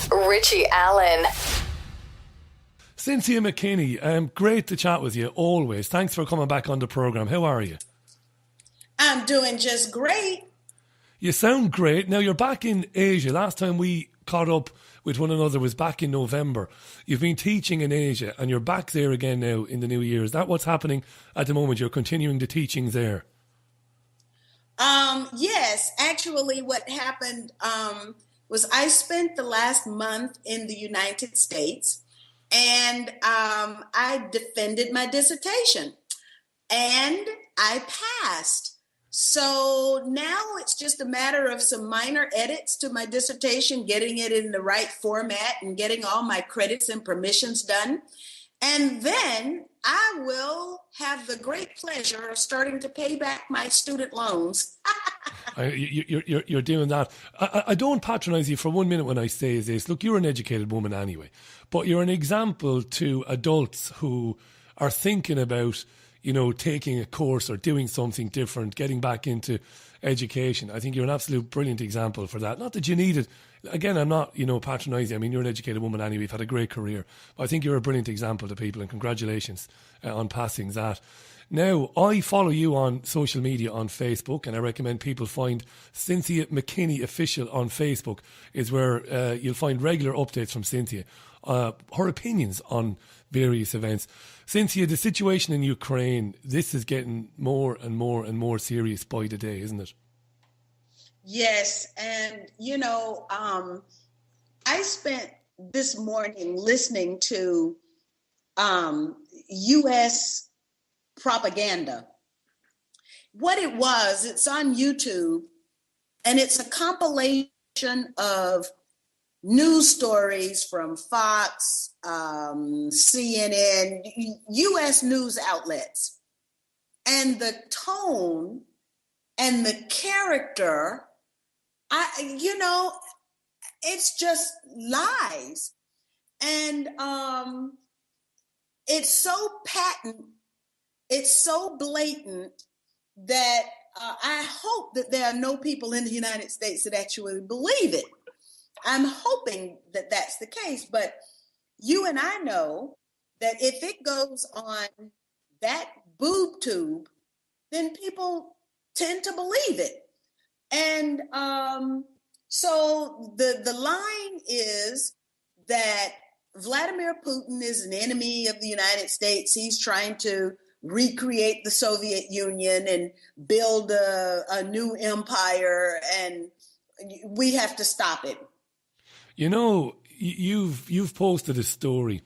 with Richie Allen. Cynthia Mckinney, great to chat with you always. Thanks for coming back on the programme. How are you? I'm doing just great. You sound great. Now, you're back in Asia. Last time we caught up with one another was back in November. You've been teaching in Asia and you're back there again now in the new year. Is that what's happening at the moment? You're continuing the teaching there? Yes, actually what happened was I spent the last month in the United States and I defended my dissertation and I passed. So now it's just a matter of some minor edits to my dissertation, getting it in the right format and getting all my credits and permissions done. And then I will have the great pleasure of starting to pay back my student loans. You're doing that. I don't patronize you for 1 minute when I say this. Look, you're an educated woman anyway, but you're an example to adults who are thinking about, you know, taking a course or doing something different, getting back into education. I think you're an absolute brilliant example for that. Not that you need it. Again, I'm not, you know, patronising. I mean, you're an educated woman anyway. You've had a great career. But I think you're a brilliant example to people, and congratulations on passing that. Now, I follow you on social media on Facebook, and I recommend people find Cynthia Mckinney Official on Facebook, is where you'll find regular updates from Cynthia, her opinions on various events. Cynthia, the situation in Ukraine, this is getting more and more and more serious by the day, isn't it? Yes, and you know, I spent this morning listening to U.S. propaganda. What it was, it's on YouTube, and it's a compilation of news stories from Fox, CNN, U.S. news outlets, and the tone and the character, it's just lies. And it's so patent, it's so blatant that I hope that there are no people in the United States that actually believe it. I'm hoping that that's the case, but you and I know that if it goes on that boob tube, then people tend to believe it. And so the line is that Vladimir Putin is an enemy of the United States. He's trying to recreate the Soviet Union and build a new empire, and we have to stop it. You know, you've posted a story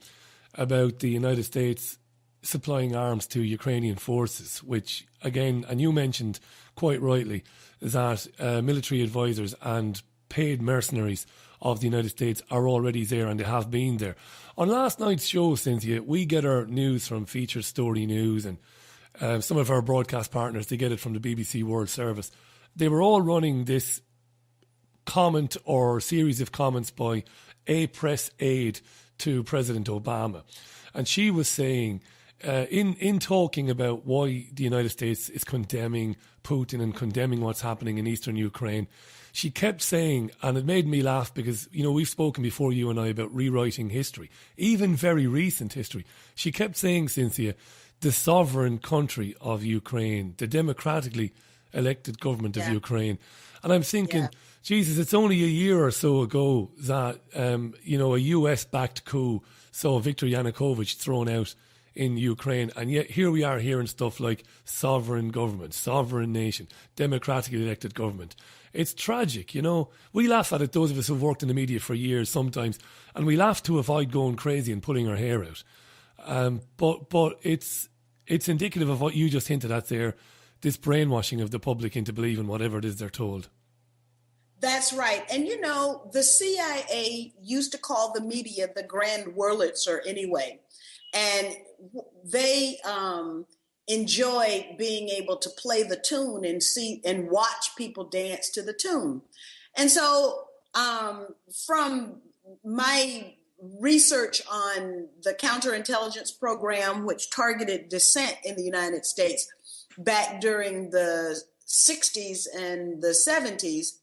about the United States supplying arms to Ukrainian forces, which, again, and you mentioned quite rightly that military advisors and paid mercenaries of the United States are already there, and they have been there. On last night's show, Cynthia, we get our news from Feature Story News, and some of our broadcast partners, they get it from the BBC World Service. They were all running this comment or series of comments by a press aide to President Obama. And she was saying, in talking about why the United States is condemning Putin and condemning what's happening in eastern Ukraine, she kept saying, and it made me laugh because, you know, we've spoken before, you and I, about rewriting history, even very recent history. She kept saying, Cynthia, the sovereign country of Ukraine, the democratically elected government of Ukraine. And I'm thinking, Jesus, it's only a year or so ago that, a US-backed coup saw Viktor Yanukovych thrown out in Ukraine. And yet here we are hearing stuff like sovereign government, sovereign nation, democratically elected government. It's tragic, you know. We laugh at it, those of us who've worked in the media for years sometimes, and we laugh to avoid going crazy and pulling our hair out. But it's indicative of what you just hinted at there, this brainwashing of the public into believing whatever it is they're told. That's right. And, you know, the CIA used to call the media the Grand Wurlitzer anyway. And they enjoy being able to play the tune and see and watch people dance to the tune. And so from my research on the counterintelligence program, which targeted dissent in the United States back during the 60s and the 70s,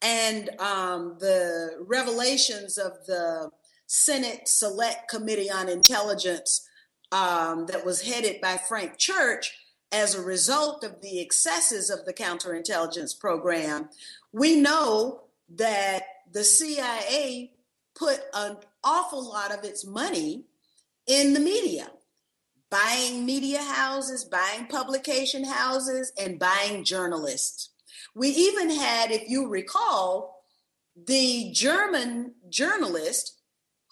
and the revelations of the Senate Select Committee on Intelligence that was headed by Frank Church as a result of the excesses of the counterintelligence program, we know that the CIA put an awful lot of its money in the media, buying media houses, buying publication houses, and buying journalists. We even had, if you recall, the German journalist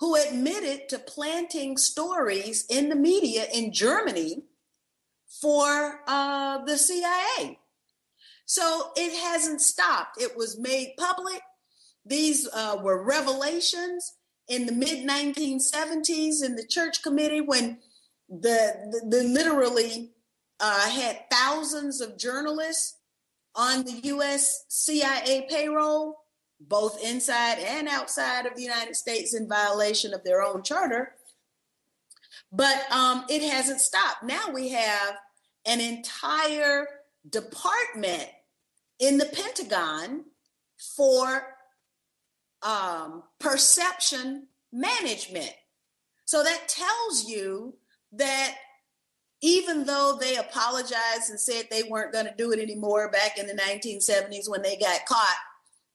who admitted to planting stories in the media in Germany for the CIA. So it hasn't stopped. It was made public. These were revelations in the mid-1970s in the Church Committee when the literally had thousands of journalists on the U.S. CIA payroll, both inside and outside of the United States in violation of their own charter. But it hasn't stopped. Now we have an entire department in the Pentagon for perception management. So that tells you that even though they apologized and said they weren't going to do it anymore back in the 1970s when they got caught,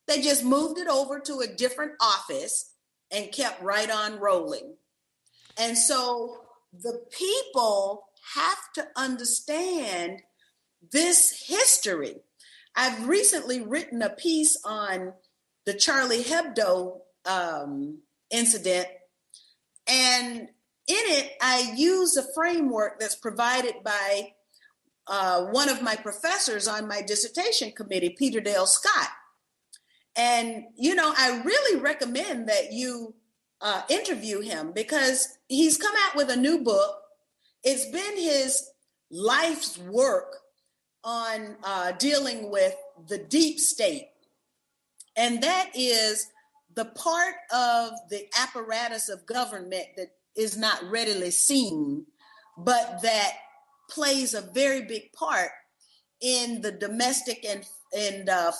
they just moved it over to a different office and kept right on rolling. And so the people have to understand this history. I've recently written a piece on the Charlie Hebdo incident, and in it, I use a framework that's provided by one of my professors on my dissertation committee, Peter Dale Scott. And, you know, I really recommend that you interview him because he's come out with a new book. It's been his life's work on dealing with the deep state. And that is the part of the apparatus of government that is not readily seen, but that plays a very big part in the domestic and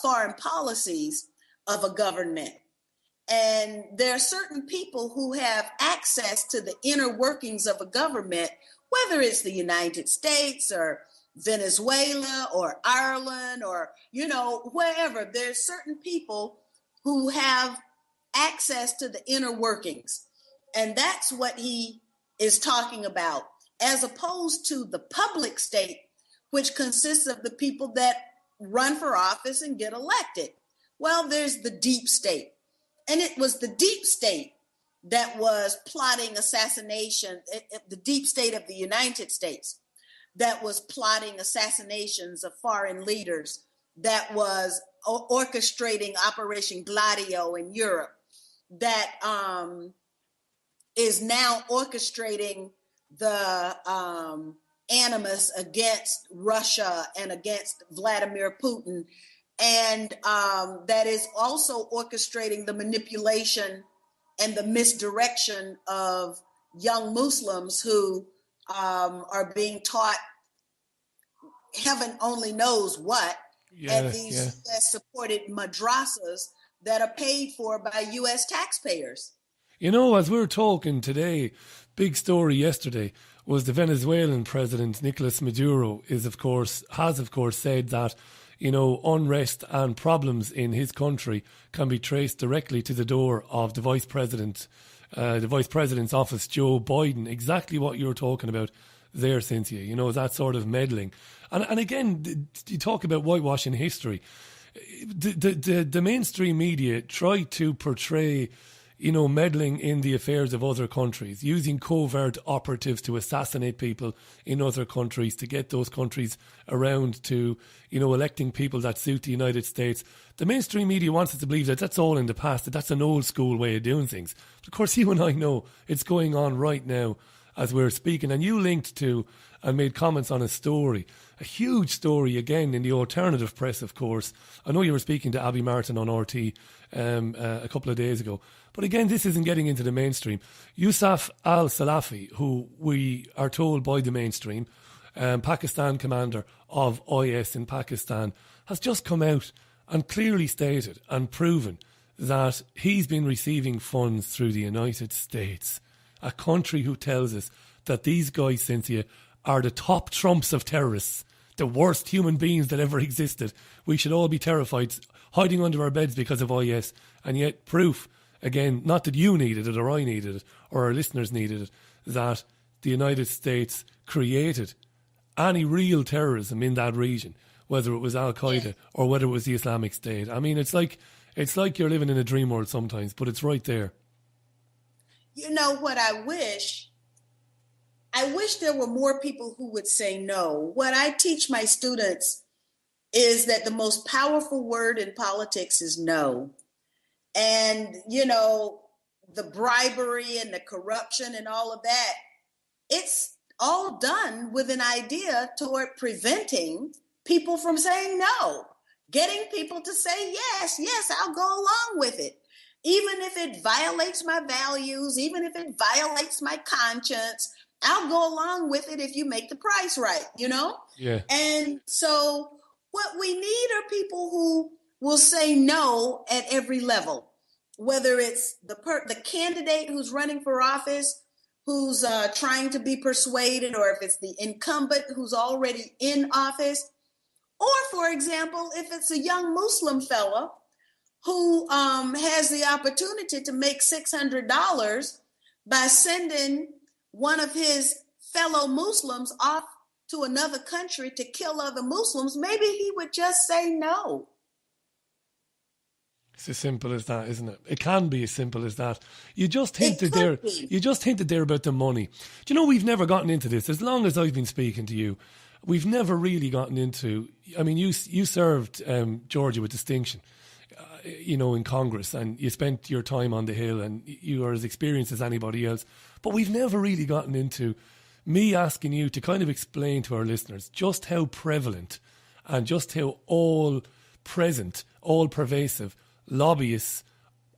foreign policies of a government. And there are certain people who have access to the inner workings of a government, whether it's the United States or Venezuela or Ireland or, you know, wherever. There's certain people who have access to the inner workings. And that's what he is talking about, as opposed to the public state, which consists of the people that run for office and get elected. Well, there's the deep state. And it was the deep state that was plotting assassination, the deep state of the United States, that was plotting assassinations of foreign leaders, that was orchestrating Operation Gladio in Europe, that is now orchestrating the animus against Russia and against Vladimir Putin, and that is also orchestrating the manipulation and the misdirection of young Muslims who are being taught heaven only knows what at these US-supported madrasas that are paid for by U.S. taxpayers. You know, as we were talking today, big story yesterday was the Venezuelan president, Nicolas Maduro, has of course said that, you know, unrest and problems in his country can be traced directly to the door of the vice president's office, Joe Biden. Exactly what you were talking about there, Cynthia. You know, that sort of meddling. And again, you talk about whitewashing history. The mainstream media try to portray, you know, meddling in the affairs of other countries, using covert operatives to assassinate people in other countries, to get those countries around to, you know, electing people that suit the United States. The mainstream media wants us to believe that that's all in the past, that that's an old school way of doing things. But of course, you and I know it's going on right now as we're speaking. And you linked to and made comments on a story, a huge story, again, in the alternative press, of course. I know you were speaking to Abby Martin on RT a couple of days ago. But again, this isn't getting into the mainstream. Yusuf al-Salafi, who we are told by the mainstream, Pakistan commander of IS in Pakistan, has just come out and clearly stated and proven that he's been receiving funds through the United States, a country who tells us that these guys, Cynthia, are the top trumps of terrorists, the worst human beings that ever existed. We should all be terrified, hiding under our beds because of IS. And yet proof, again, not that you needed it or I needed it or our listeners needed it, that the United States created any real terrorism in that region, whether it was Al-Qaeda or whether it was the Islamic State. I mean, it's like you're living in a dream world sometimes, but it's right there. You know what I wish there were more people who would say no. What I teach my students is that the most powerful word in politics is no. And, you know, the bribery and the corruption and all of that, it's all done with an idea toward preventing people from saying no, getting people to say yes, I'll go along with it. Even if it violates my values, even if it violates my conscience, I'll go along with it if you make the price right, you know? Yeah. And so what we need are people who will say no at every level, whether it's the candidate who's running for office, who's trying to be persuaded, or if it's the incumbent who's already in office, or, for example, if it's a young Muslim fella who has the opportunity to make $600 by sending one of his fellow Muslims off to another country to kill other Muslims, maybe he would just say no. It's as simple as that, isn't it? It can be as simple as that. You just hinted there about the money. Do you know, we've never gotten into this. As long as I've been speaking to you, we've never really gotten into, I mean, you served Georgia with distinction, in Congress, and you spent your time on the Hill, and you are as experienced as anybody else. But we've never really gotten into me asking you to kind of explain to our listeners just how prevalent and just how all-present, all-pervasive lobbyists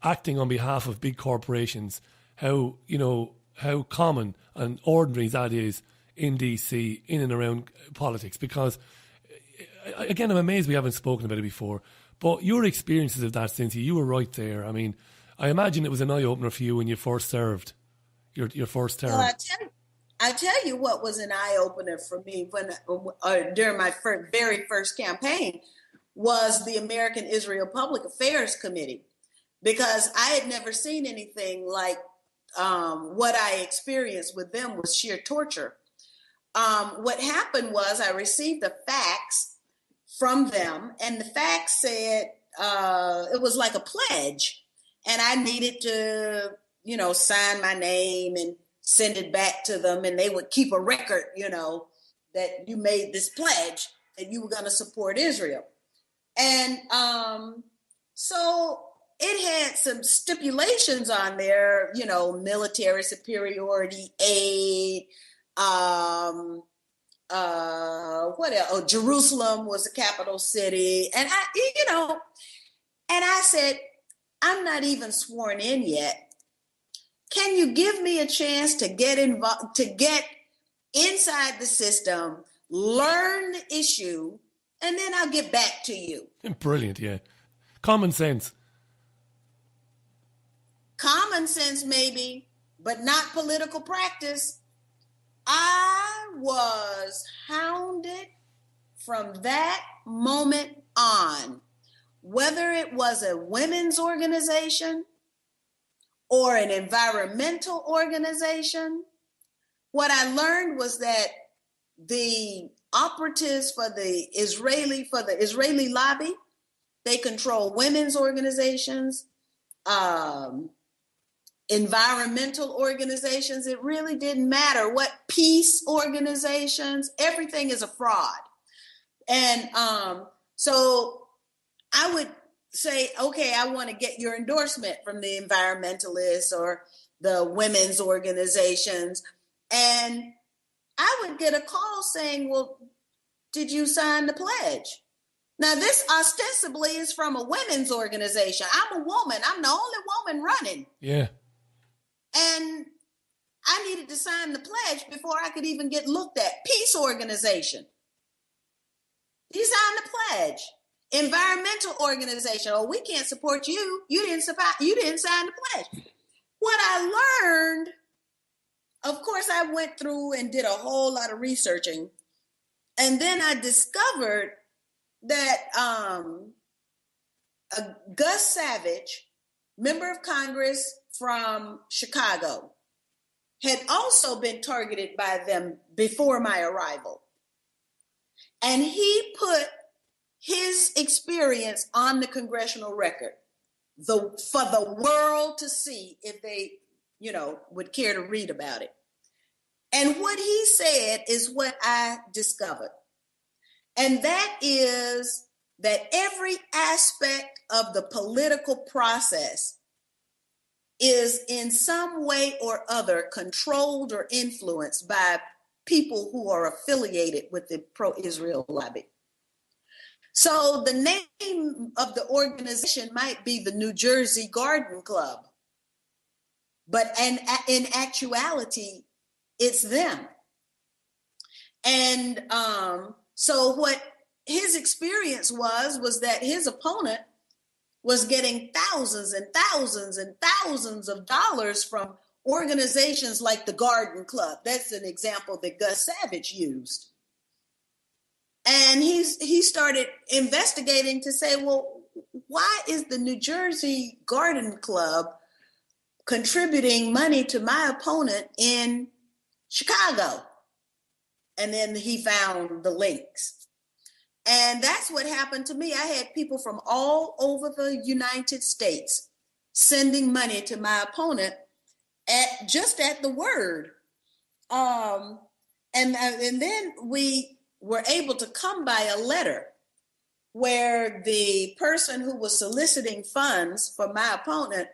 acting on behalf of big corporations, how common and ordinary that is in DC, in and around politics. Because, again, I'm amazed we haven't spoken about it before. But your experiences of that, Cynthia, you were right there. I mean, I imagine it was an eye-opener for you when you first served your first term. Well, I tell you what was an eye-opener for me during my very first campaign was the American Israel Public Affairs Committee, because I had never seen anything like what I experienced with them was sheer torture. What happened was I received a fax from them, and the fax said it was like a pledge, and I needed to, sign my name and send it back to them, and they would keep a record, that you made this pledge that you were going to support Israel. And so it had some stipulations on there, military superiority aid, what else? Oh, Jerusalem was the capital city. And I said, I'm not even sworn in yet. Can you give me a chance to get involved, to get inside the system, learn the issue, and then I'll get back to you? Brilliant, yeah. Common sense. Common sense, maybe, but not political practice. I was hounded from that moment on, whether it was a women's organization or an environmental organization. What I learned was that the operatives for the Israeli lobby, they control women's organizations, environmental organizations. It really didn't matter what peace organizations, everything is a fraud. And so I would say, okay, I want to get your endorsement from the environmentalists or the women's organizations. And I would get a call saying, well, did you sign the pledge? Now, this ostensibly is from a women's organization. I'm a woman. I'm the only woman running. Yeah. And I needed to sign the pledge before I could even get looked at. Peace organization. You sign the pledge. Environmental organization, oh, we can't support you. You didn't sign the pledge. What I learned, of course, I went through and did a whole lot of researching. And then I discovered that Gus Savage, member of Congress from Chicago, had also been targeted by them before my arrival. And he put his experience on the congressional record for the world to see if they, would care to read about it. And what he said is what I discovered. And that is that every aspect of the political process is in some way or other controlled or influenced by people who are affiliated with the pro-Israel lobby. So the name of the organization might be the New Jersey Garden Club, but in actuality, it's them. And so what his experience was that his opponent was getting thousands and thousands and thousands of dollars from organizations like the Garden Club. That's an example that Gus Savage used. And he started investigating to say, well, why is the New Jersey Garden Club contributing money to my opponent in Chicago? And then he found the links. And that's what happened to me. I had people from all over the United States sending money to my opponent at the word. And then we were able to come by a letter where the person who was soliciting funds for my opponent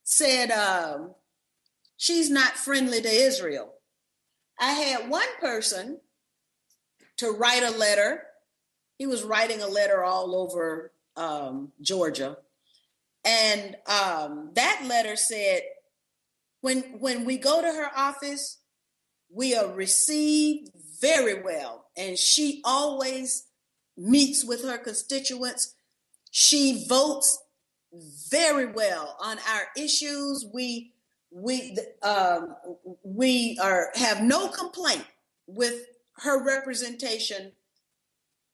said she's not friendly to Israel. I had one person to write a letter. He was writing a letter all over Georgia. And that letter said, when we go to her office, we are received very well. And she always meets with her constituents. She votes very well on our issues. We have no complaint with her representation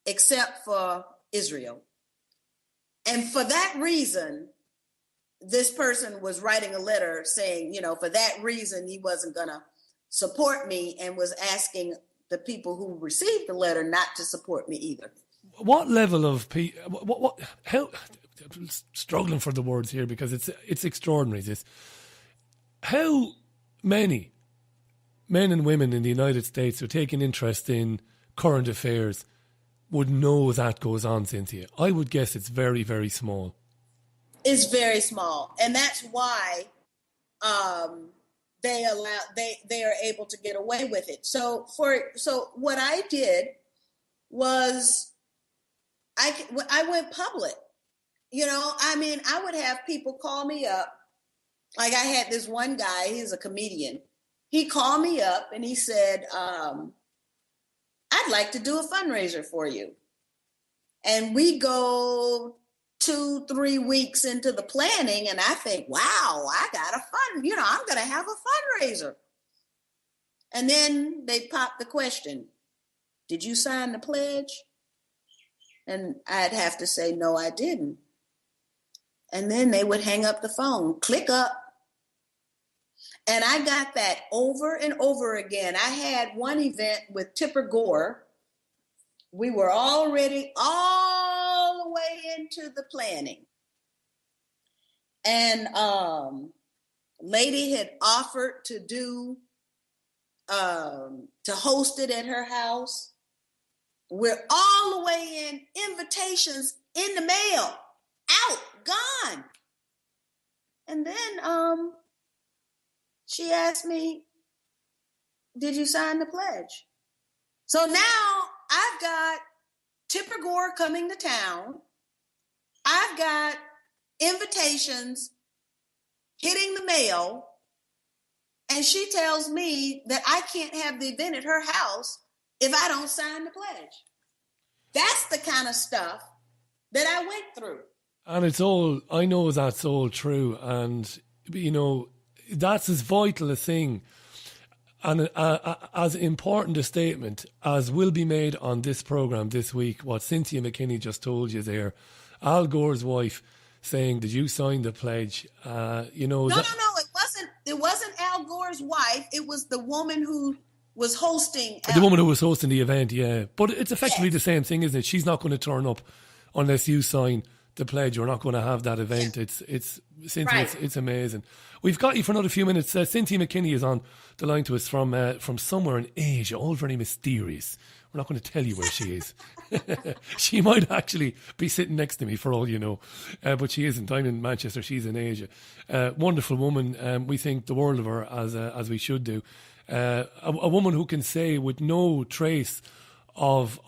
except for Israel. And for that reason, this person was writing a letter saying, for that reason, he wasn't going to support me, and was asking the people who received the letter not to support me either. What level of how I'm struggling for the words here because it's extraordinary. This, how many men and women in the United States who are taking interest in current affairs would know that goes on, Cynthia? I would guess it's very, very small. It's very small, and that's why they are able to get away with it. So what I did was I went public. I would have people call me up. Like I had this one guy, he's a comedian. He called me up and he said, I'd like to do a fundraiser for you. And we go 2-3 weeks into the planning, and I think, wow, I got I'm going to have a fundraiser. And then they pop the question, did you sign the pledge? And I'd have to say, no, I didn't. And then they would hang up the phone, click up. And I got that over and over again. I had one event with Tipper Gore. We were already all the way into the planning. And lady had offered to host it at her house. We're all the way in, invitations in the mail, out, gone. And then she asked me, did you sign the pledge? So now I've got Tipper Gore coming to town. I've got invitations hitting the mail. And she tells me that I can't have the event at her house if I don't sign the pledge. That's the kind of stuff that I went through. And I know that's all true. And, that's as vital a thing and as important a statement as will be made on this programme this week, what Cynthia Mckinney just told you there. Al Gore's wife saying, did you sign the pledge? No, it wasn't Al Gore's wife. It was the woman who was hosting. The woman who was hosting the event, yeah. But it's effectively the same thing, isn't it? She's not going to turn up unless you sign the pledge. You're not going to have that event. It's Cynthia, right. It's amazing. We've got you for another few minutes. Cynthia Mckinney is on the line to us from somewhere in Asia, all very mysterious. We're not going to tell you where she is. She might actually be sitting next to me for all you know, but she isn't. I'm in Manchester. She's in Asia. Wonderful woman. We think the world of her, as we should do. A woman who can say with no trace of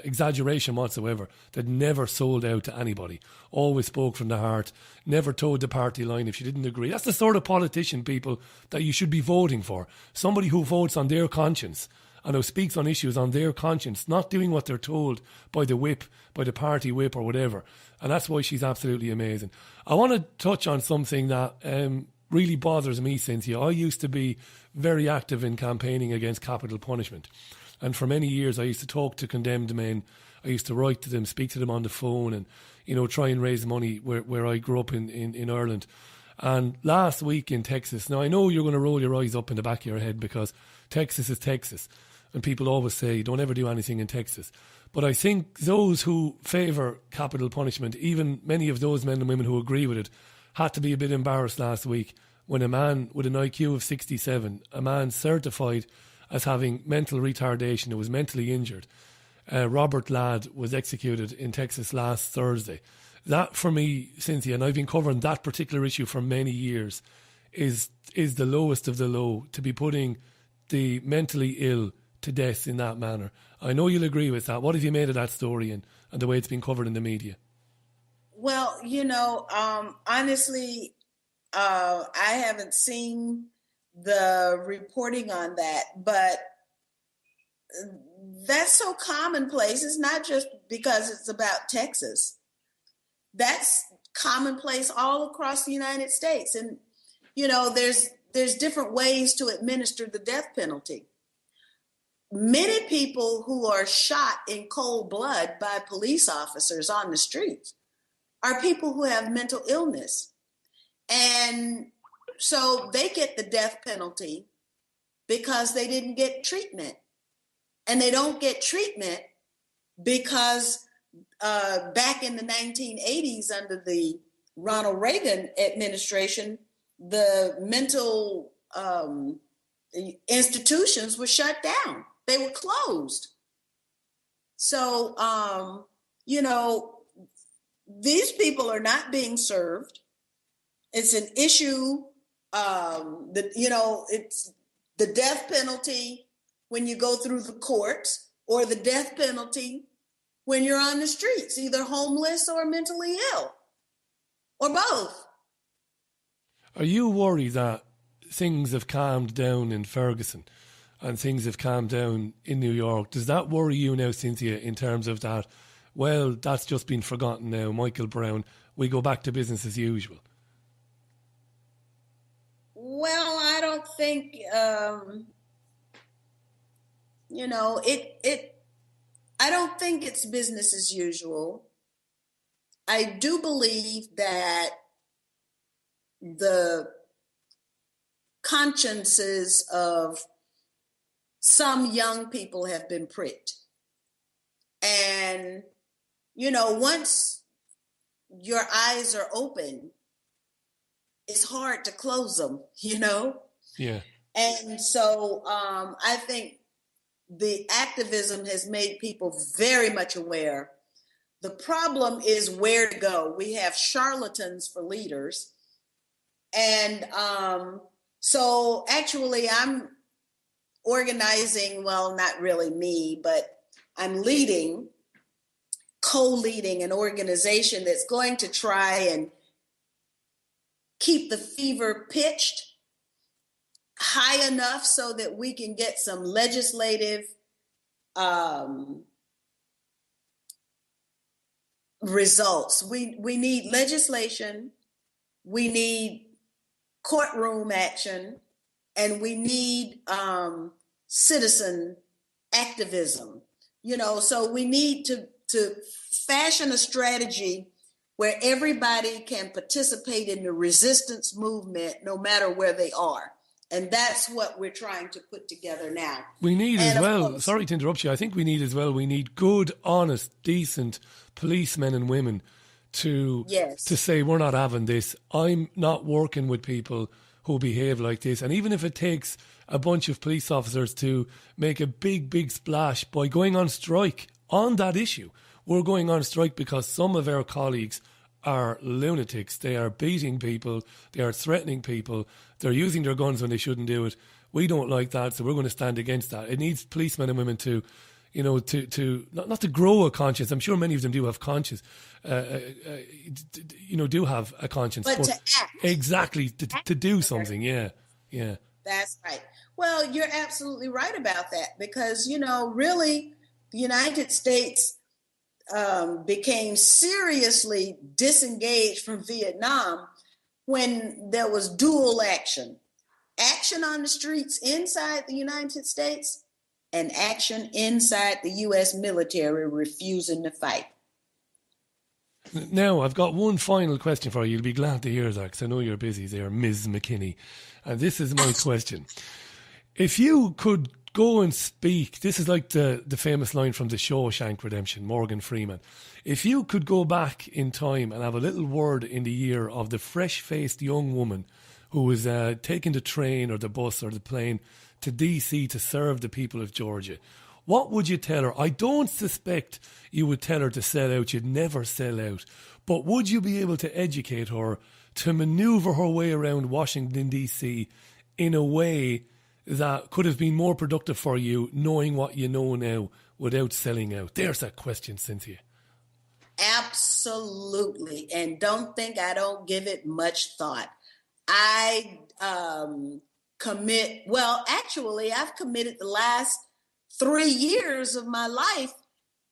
exaggeration whatsoever that never sold out to anybody, always spoke from the heart, never towed the party line if she didn't agree. That's the sort of politician, people, that you should be voting for. Somebody who votes on their conscience and who speaks on issues on their conscience, not doing what they're told by the whip, by the party whip or whatever. And that's why she's absolutely amazing. I want to touch on something that really bothers me, Cynthia. I used to be very active in campaigning against capital punishment. And for many years, I used to talk to condemned men. I used to write to them, speak to them on the phone and, try and raise money where I grew up in Ireland. And last week in Texas, now I know you're going to roll your eyes up in the back of your head because Texas is Texas. And people always say, don't ever do anything in Texas. But I think those who favour capital punishment, even many of those men and women who agree with it, had to be a bit embarrassed last week when a man with an IQ of 67, a man certified as having mental retardation, who was mentally injured, Robert Ladd, was executed in Texas last Thursday. That, for me, Cynthia, and I've been covering that particular issue for many years, is the lowest of the low, to be putting the mentally ill to death in that manner. I know you'll agree with that. What have you made of that story and the way it's been covered in the media? Well, honestly, I haven't seen the reporting on that, but that's so commonplace. It's not just because it's about Texas. That's commonplace all across the United States. And, there's different ways to administer the death penalty. Many people who are shot in cold blood by police officers on the streets are people who have mental illness. And so they get the death penalty because they didn't get treatment. And they don't get treatment because back in the 1980s, under the Ronald Reagan administration, the mental institutions were shut down. They were closed. So, these people are not being served. It's an issue. It's the death penalty when you go through the courts, or the death penalty when you're on the streets, either homeless or mentally ill, or both. Are you worried that things have calmed down in Ferguson and things have calmed down in New York? Does that worry you now, Cynthia, in terms of that, well, that's just been forgotten now, Michael Brown, we go back to business as usual? Well, I don't think, I don't think it's business as usual. I do believe that the consciences of some young people have been pricked. And, once your eyes are open, it's hard to close them, Yeah. And so I think the activism has made people very much aware. The problem is where to go. We have charlatans for leaders. And so actually I'm organizing, well, not really me, but I'm co-leading an organization that's going to try and keep the fever pitched high enough so that we can get some legislative results. We need legislation, we need courtroom action, and we need citizen activism. So we need to fashion a strategy where everybody can participate in the resistance movement no matter where they are. And that's what we're trying to put together now. We need sorry to interrupt you, I think we need good, honest, decent policemen and women to say, we're not having this. I'm not working with people who behave like this. And even if it takes a bunch of police officers to make a big, big splash by going on strike on that issue, we're going on strike because some of our colleagues are lunatics. They are beating people. They are threatening people. They're using their guns when they shouldn't do it. We don't like that, so we're going to stand against that. It needs policemen and women to, not to grow a conscience. I'm sure many of them do have conscience, do have a conscience. But to act. Exactly, to do something, yeah. That's right. Well, you're absolutely right about that because, really, the United States became seriously disengaged from Vietnam when there was dual action on the streets inside the United States and action inside the U.S. military refusing to fight. Now, I've got one final question for you. You'll be glad to hear that because I know you're busy there, Ms. McKinney. And this is my question. If you could go and speak, this is like the famous line from The Shawshank Redemption, Morgan Freeman. If you could go back in time and have a little word in the ear of the fresh-faced young woman who was taking the train or the bus or the plane to DC to serve the people of Georgia, what would you tell her? I don't suspect you would tell her to sell out. You'd never sell out. But would you be able to educate her to manoeuvre her way around Washington, DC in a way that could have been more productive for you, knowing what you know now without selling out? There's that question, Cynthia. Absolutely. And don't think I don't give it much thought. I've committed the last 3 years of my life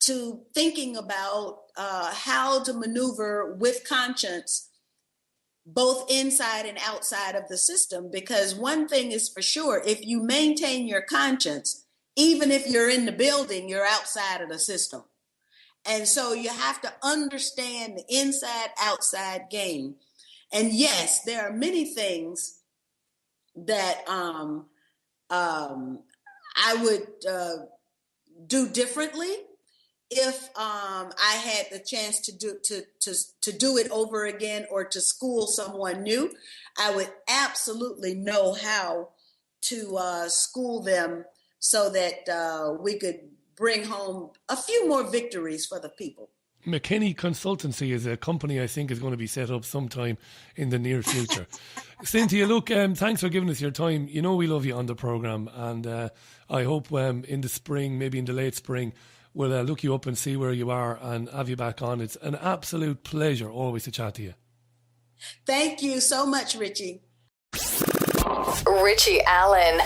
to thinking about how to maneuver with conscience both inside and outside of the system. Because one thing is for sure, if you maintain your conscience, even if you're in the building, you're outside of the system. And so you have to understand the inside-outside game. And yes, there are many things that I would do differently if I had the chance to do it over again or to school someone new. I would absolutely know how to school them so that we could bring home a few more victories for the people. McKinney Consultancy is a company I think is going to be set up sometime in the near future. Cynthia, look, thanks for giving us your time. You know we love you on the programme, and I hope in the spring, maybe in the late spring, we'll look you up and see where you are and have you back on. It's an absolute pleasure always to chat to you. Thank you so much, Richie. Richie Allen.